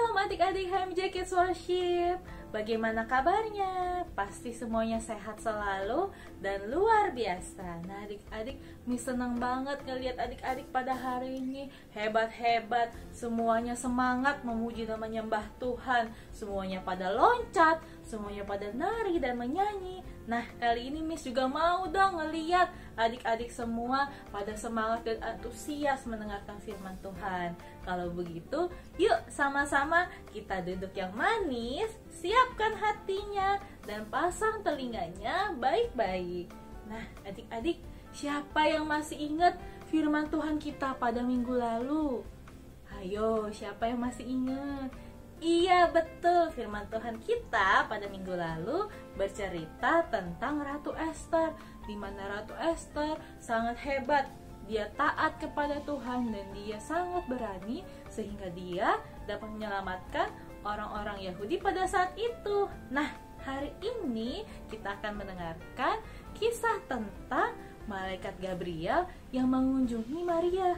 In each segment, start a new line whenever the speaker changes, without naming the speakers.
Shalom adik-adik HMJ Kids Worship. Bagaimana kabarnya? Pasti semuanya sehat selalu dan luar biasa. Nah adik-adik, Miss senang banget ngeliat adik-adik pada hari ini. Hebat-hebat, semuanya semangat memuji nama nyembah Tuhan. Semuanya pada loncat, semuanya pada nari dan menyanyi. Nah kali ini Miss juga mau dong ngeliat adik-adik semua pada semangat dan antusias mendengarkan firman Tuhan. Kalau begitu, yuk sama-sama kita duduk yang manis, siapkan hatinya, dan pasang telinganya baik-baik. Nah adik-adik, siapa yang masih ingat firman Tuhan kita pada minggu lalu? Ayo, siapa yang masih ingat? Iya betul, firman Tuhan kita pada minggu lalu bercerita tentang Ratu Ester, di mana Ratu Ester sangat hebat. Dia taat kepada Tuhan dan dia sangat berani sehingga dia dapat menyelamatkan orang-orang Yahudi pada saat itu. Nah, hari ini kita akan mendengarkan kisah tentang malaikat Gabriel yang mengunjungi Maria.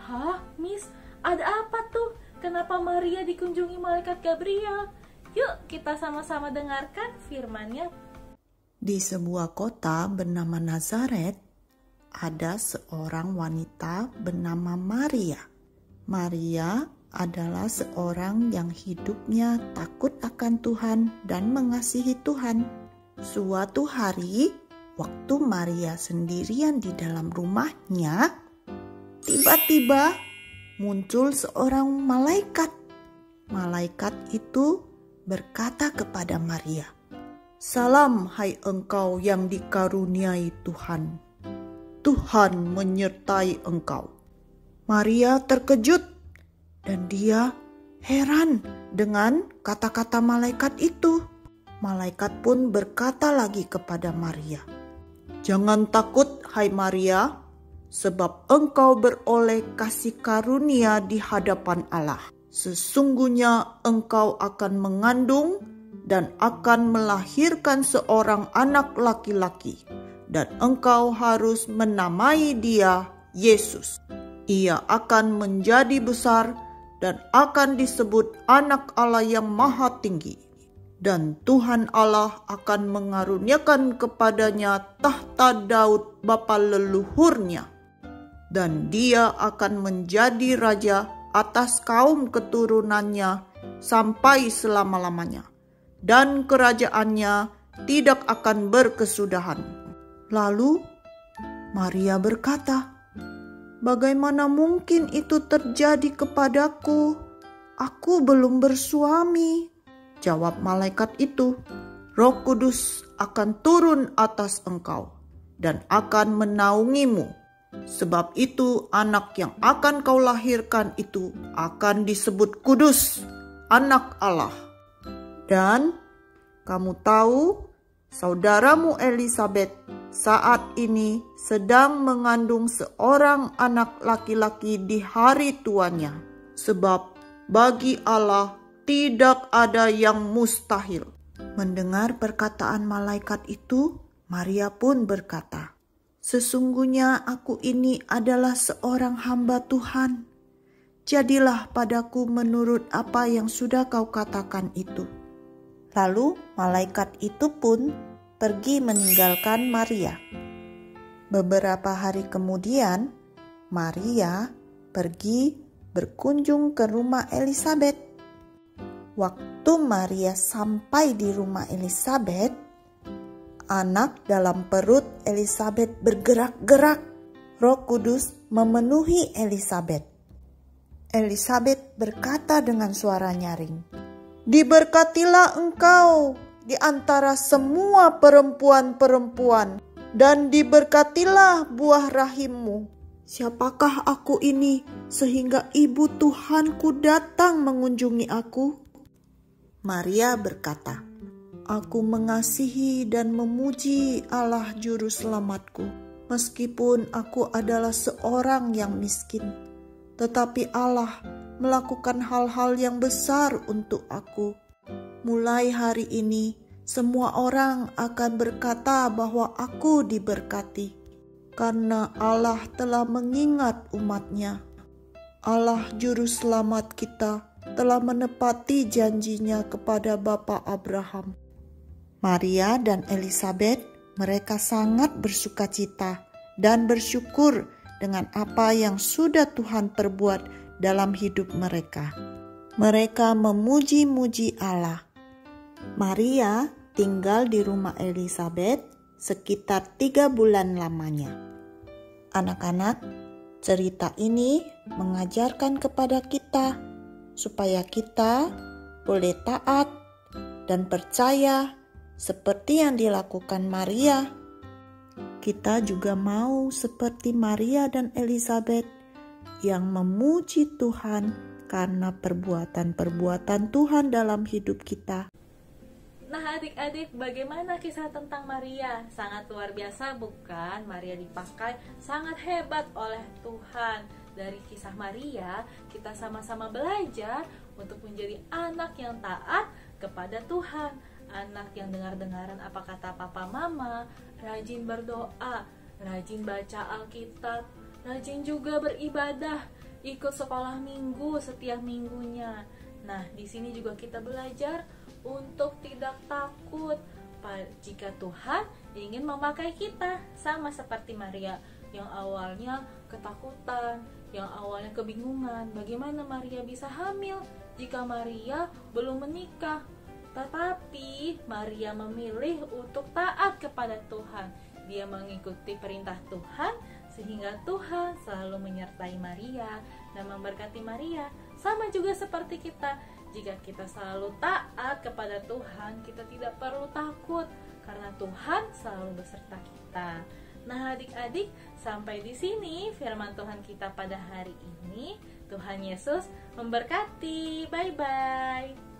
Hah, Miss, ada apa tuh? Kenapa Maria dikunjungi malaikat Gabriel? Yuk kita sama-sama dengarkan firman-Nya.
Di sebuah kota bernama Nazaret, ada seorang wanita bernama Maria. Maria adalah seorang yang hidupnya takut akan Tuhan dan mengasihi Tuhan. Suatu hari, waktu Maria sendirian di dalam rumahnya, tiba-tiba muncul seorang malaikat. Malaikat itu berkata kepada Maria, "Salam hai engkau yang dikaruniai Tuhan. Tuhan menyertai engkau." Maria terkejut dan dia heran dengan kata-kata malaikat itu. Malaikat pun berkata lagi kepada Maria, "Jangan takut hai Maria, sebab engkau beroleh kasih karunia di hadapan Allah. Sesungguhnya engkau akan mengandung dan akan melahirkan seorang anak laki-laki, dan engkau harus menamai dia Yesus. Ia akan menjadi besar dan akan disebut Anak Allah yang Maha Tinggi. Dan Tuhan Allah akan mengaruniakan kepadanya tahta Daud bapa leluhurnya. Dan dia akan menjadi raja atas kaum keturunannya sampai selama-lamanya. Dan kerajaannya tidak akan berkesudahan." Lalu Maria berkata, "Bagaimana mungkin itu terjadi kepadaku? Aku belum bersuami." Jawab malaikat itu, "Roh Kudus akan turun atas engkau dan akan menaungimu. Sebab itu anak yang akan kau lahirkan itu akan disebut kudus, Anak Allah. Dan kamu tahu, saudaramu Elisabet saat ini sedang mengandung seorang anak laki-laki di hari tuanya. Sebab bagi Allah tidak ada yang mustahil." Mendengar perkataan malaikat itu, Maria pun berkata, "Sesungguhnya aku ini adalah seorang hamba Tuhan. Jadilah padaku menurut apa yang sudah kau katakan itu." Lalu malaikat itu pun pergi meninggalkan Maria. Beberapa hari kemudian, Maria pergi berkunjung ke rumah Elisabet. Waktu Maria sampai di rumah Elisabet, anak dalam perut Elisabet bergerak-gerak. Roh Kudus memenuhi Elisabet. Elisabet berkata dengan suara nyaring, "Diberkatilah engkau di antara semua perempuan-perempuan, dan diberkatilah buah rahimmu. Siapakah aku ini sehingga ibu Tuhanku datang mengunjungi aku?" Maria berkata, "Aku mengasihi dan memuji Allah Juru Selamatku. Meskipun aku adalah seorang yang miskin, tetapi Allah melakukan hal-hal yang besar untuk aku. Mulai hari ini, semua orang akan berkata bahwa aku diberkati, karena Allah telah mengingat umat-Nya. Allah Juru Selamat kita telah menepati janjinya kepada Bapa Abraham. Maria dan Elizabeth, mereka sangat bersukacita dan bersyukur dengan apa yang sudah Tuhan perbuat dalam hidup mereka. Mereka memuji-muji Allah. Maria tinggal di rumah Elizabeth sekitar 3 bulan lamanya. Anak-anak, cerita ini mengajarkan kepada kita supaya kita boleh taat dan percaya seperti yang dilakukan Maria. Kita juga mau seperti Maria dan Elizabeth yang memuji Tuhan karena perbuatan-perbuatan Tuhan dalam hidup kita.
Nah adik-adik, bagaimana kisah tentang Maria? Sangat luar biasa bukan? Maria dipakai sangat hebat oleh Tuhan. Dari kisah Maria, kita sama-sama belajar untuk menjadi anak yang taat kepada Tuhan. Anak yang dengar-dengaran apa kata papa mama, rajin berdoa, rajin baca Alkitab, rajin juga beribadah, ikut sekolah minggu setiap minggunya. Nah, di sini juga kita belajar untuk tidak takut jika Tuhan ingin memakai kita, sama seperti Maria yang awalnya ketakutan, yang awalnya kebingungan bagaimana Maria bisa hamil jika Maria belum menikah. Tetapi Maria memilih untuk taat kepada Tuhan. Dia mengikuti perintah Tuhan sehingga Tuhan selalu menyertai Maria dan memberkati Maria. Sama juga seperti kita. Jika kita selalu taat kepada Tuhan, kita tidak perlu takut karena Tuhan selalu beserta kita. Nah, adik-adik, sampai di sini firman Tuhan kita pada hari ini. Tuhan Yesus memberkati. Bye-bye.